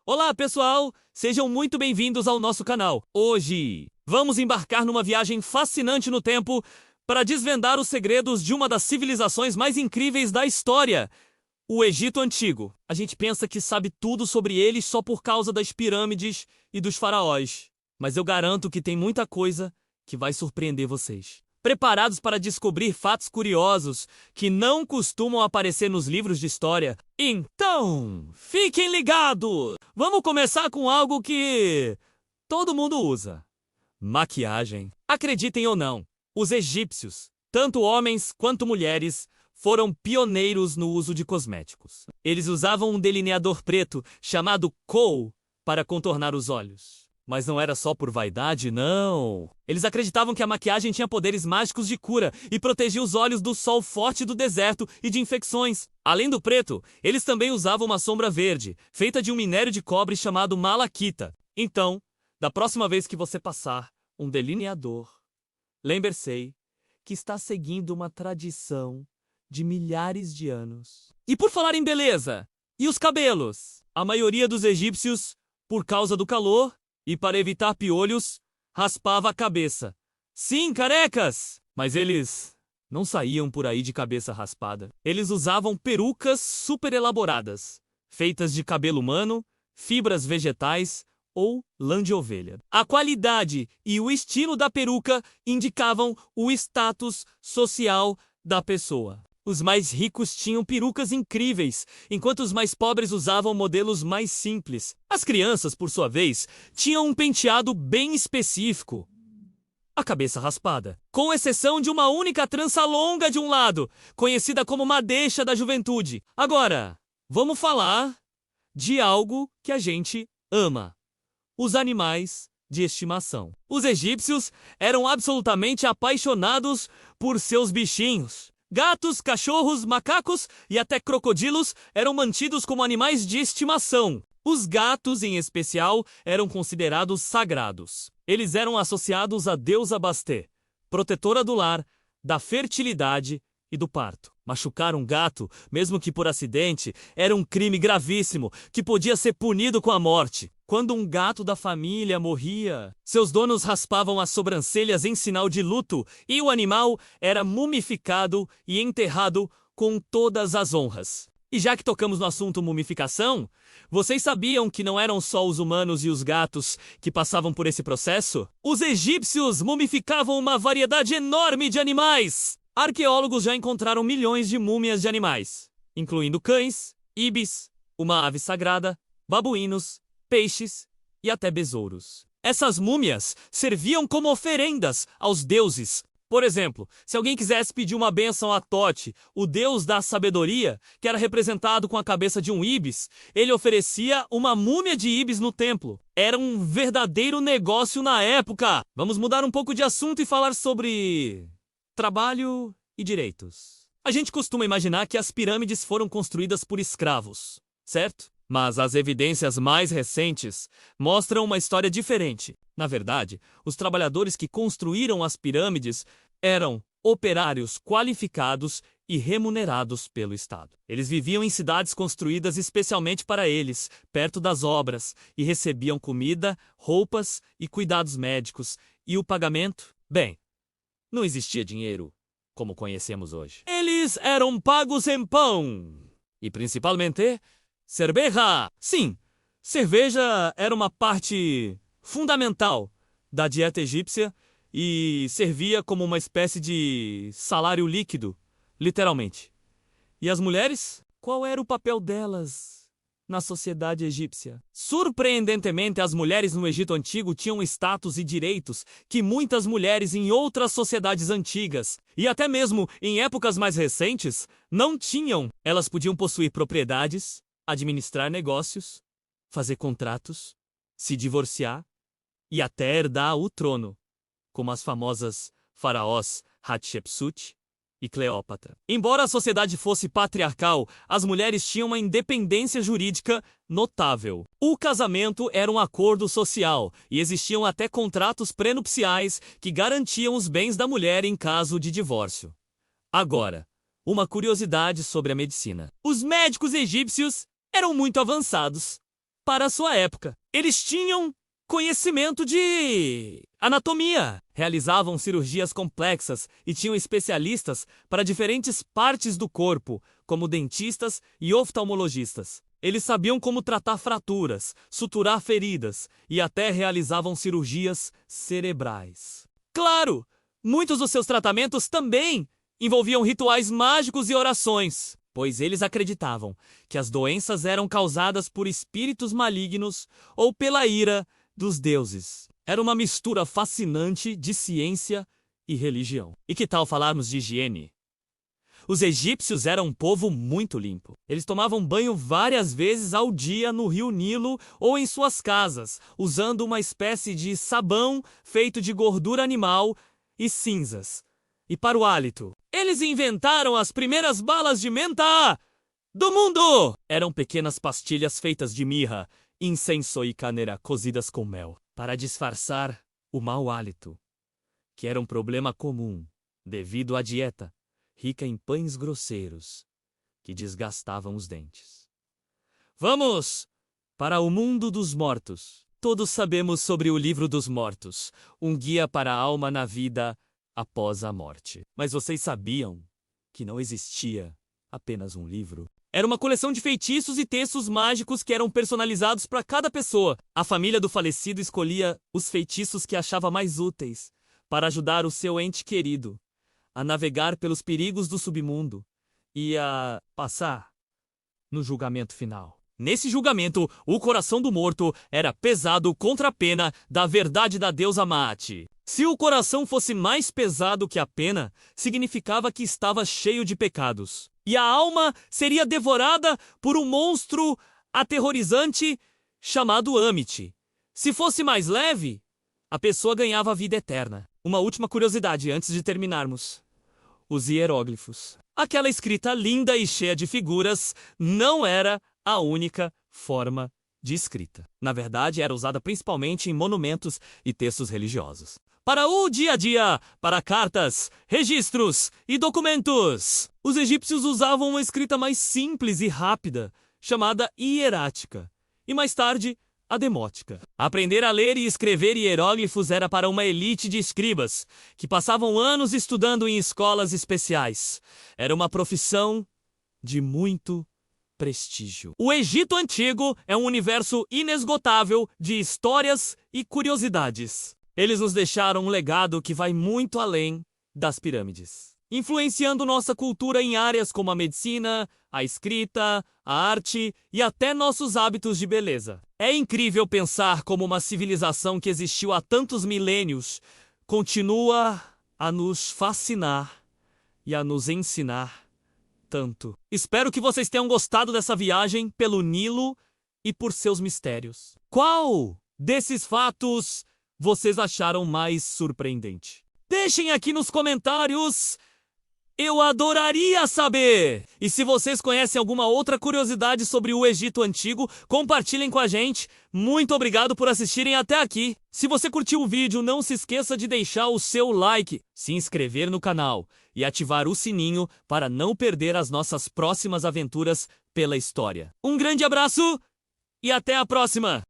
Olá, pessoal! Sejam muito bem-vindos ao nosso canal. Hoje, vamos embarcar numa viagem fascinante no tempo para desvendar os segredos de uma das civilizações mais incríveis da história, o Egito Antigo. A gente pensa que sabe tudo sobre ele só por causa das pirâmides e dos faraós, mas eu garanto que tem muita coisa que vai surpreender vocês. Preparados para descobrir fatos curiosos que não costumam aparecer nos livros de história? Então, fiquem ligados! Vamos começar com algo que todo mundo usa: maquiagem. Acreditem ou não, os egípcios, tanto homens quanto mulheres, foram pioneiros no uso de cosméticos. Eles usavam um delineador preto chamado kohl para contornar os olhos. Mas não era só por vaidade, não. Eles acreditavam que a maquiagem tinha poderes mágicos de cura e protegia os olhos do sol forte do deserto e de infecções. Além do preto, eles também usavam uma sombra verde, feita de um minério de cobre chamado malaquita. Então, da próxima vez que você passar um delineador, lembre-se que está seguindo uma tradição de milhares de anos. E por falar em beleza, e os cabelos? A maioria dos egípcios, por causa do calor e para evitar piolhos, raspava a cabeça. Sim, carecas! Mas eles não saíam por aí de cabeça raspada. Eles usavam perucas super elaboradas, feitas de cabelo humano, fibras vegetais ou lã de ovelha. A qualidade e o estilo da peruca indicavam o status social da pessoa. Os mais ricos tinham perucas incríveis, enquanto os mais pobres usavam modelos mais simples. As crianças, por sua vez, tinham um penteado bem específico: a cabeça raspada, com exceção de uma única trança longa de um lado, conhecida como madeixa da juventude. Agora, vamos falar de algo que a gente ama: os animais de estimação. Os egípcios eram absolutamente apaixonados por seus bichinhos. Gatos, cachorros, macacos e até crocodilos eram mantidos como animais de estimação. Os gatos, em especial, eram considerados sagrados. Eles eram associados à deusa Bastet, protetora do lar, da fertilidade e do parto. Machucar um gato, mesmo que por acidente, era um crime gravíssimo que podia ser punido com a morte. Quando um gato da família morria, seus donos raspavam as sobrancelhas em sinal de luto e o animal era mumificado e enterrado com todas as honras. E já que tocamos no assunto mumificação, vocês sabiam que não eram só os humanos e os gatos que passavam por esse processo? Os egípcios mumificavam uma variedade enorme de animais! Arqueólogos já encontraram milhões de múmias de animais, incluindo cães, ibis, uma ave sagrada, babuínos, peixes e até besouros. Essas múmias serviam como oferendas aos deuses. Por exemplo, se alguém quisesse pedir uma bênção a Tote, o deus da sabedoria, que era representado com a cabeça de um ibis, ele oferecia uma múmia de ibis no templo. Era um verdadeiro negócio na época. Vamos mudar um pouco de assunto e falar sobre trabalho e direitos. A gente costuma imaginar que as pirâmides foram construídas por escravos, certo? Mas as evidências mais recentes mostram uma história diferente. Na verdade, os trabalhadores que construíram as pirâmides eram operários qualificados e remunerados pelo Estado. Eles viviam em cidades construídas especialmente para eles, perto das obras, e recebiam comida, roupas e cuidados médicos. E o pagamento? Bem, não existia dinheiro como conhecemos hoje. Eles eram pagos em pão. E principalmente cerveja! Sim, cerveja era uma parte fundamental da dieta egípcia e servia como uma espécie de salário líquido, literalmente. E as mulheres? Qual era o papel delas na sociedade egípcia? Surpreendentemente, as mulheres no Egito Antigo tinham status e direitos que muitas mulheres em outras sociedades antigas, e até mesmo em épocas mais recentes, não tinham. Elas podiam possuir propriedades, administrar negócios, fazer contratos, se divorciar e até herdar o trono, como as famosas faraós Hatshepsut e Cleópatra. Embora a sociedade fosse patriarcal, as mulheres tinham uma independência jurídica notável. O casamento era um acordo social e existiam até contratos prenupciais que garantiam os bens da mulher em caso de divórcio. Agora, uma curiosidade sobre a medicina. Os médicos egípcios eram muito avançados. para sua época. Eles tinham conhecimento de anatomia, realizavam cirurgias complexas e tinham especialistas para diferentes partes do corpo, como dentistas e oftalmologistas. Eles sabiam como tratar fraturas, suturar feridas e até realizavam cirurgias cerebrais. Claro, muitos dos seus tratamentos também envolviam rituais mágicos e orações, pois eles acreditavam que as doenças eram causadas por espíritos malignos ou pela ira dos deuses. Era uma mistura fascinante de ciência e religião. E que tal falarmos de higiene? Os egípcios eram um povo muito limpo. Eles tomavam banho várias vezes ao dia no rio Nilo ou em suas casas, usando uma espécie de sabão feito de gordura animal e cinzas. E para o hálito, eles inventaram as primeiras balas de menta do mundo! Eram pequenas pastilhas feitas de mirra, incenso e canela cozidas com mel, para disfarçar o mau hálito, que era um problema comum devido à dieta rica em pães grosseiros que desgastavam os dentes. Vamos para o mundo dos mortos. Todos sabemos sobre o livro dos mortos, um guia para a alma na vida após a morte. Mas vocês sabiam que não existia apenas um livro? Era uma coleção de feitiços e textos mágicos que eram personalizados para cada pessoa. A família do falecido escolhia os feitiços que achava mais úteis para ajudar o seu ente querido a navegar pelos perigos do submundo e a passar no julgamento final. Nesse julgamento, o coração do morto era pesado contra a pena da verdade da deusa Maat. Se o coração fosse mais pesado que a pena, significava que estava cheio de pecados. E a alma seria devorada por um monstro aterrorizante chamado Amit. Se fosse mais leve, a pessoa ganhava a vida eterna. Uma última curiosidade antes de terminarmos. Os hieróglifos. Aquela escrita linda e cheia de figuras não era a única forma de escrita. Na verdade, era usada principalmente em monumentos e textos religiosos. Para o dia a dia, para cartas, registros e documentos, os egípcios usavam uma escrita mais simples e rápida, chamada hierática, e mais tarde, a demótica. Aprender a ler e escrever hieróglifos era para uma elite de escribas, que passavam anos estudando em escolas especiais. Era uma profissão de muito prestígio. O Egito Antigo é um universo inesgotável de histórias e curiosidades. Eles nos deixaram um legado que vai muito além das pirâmides, influenciando nossa cultura em áreas como a medicina, a escrita, a arte e até nossos hábitos de beleza. É incrível pensar como uma civilização que existiu há tantos milênios continua a nos fascinar e a nos ensinar tanto. Espero que vocês tenham gostado dessa viagem pelo Nilo e por seus mistérios. Qual desses fatos vocês acharam mais surpreendente? Deixem aqui nos comentários. Eu adoraria saber! E se vocês conhecem alguma outra curiosidade sobre o Egito Antigo, compartilhem com a gente. Muito obrigado por assistirem até aqui. Se você curtiu o vídeo, não se esqueça de deixar o seu like, se inscrever no canal e ativar o sininho para não perder as nossas próximas aventuras pela história. Um grande abraço e até a próxima!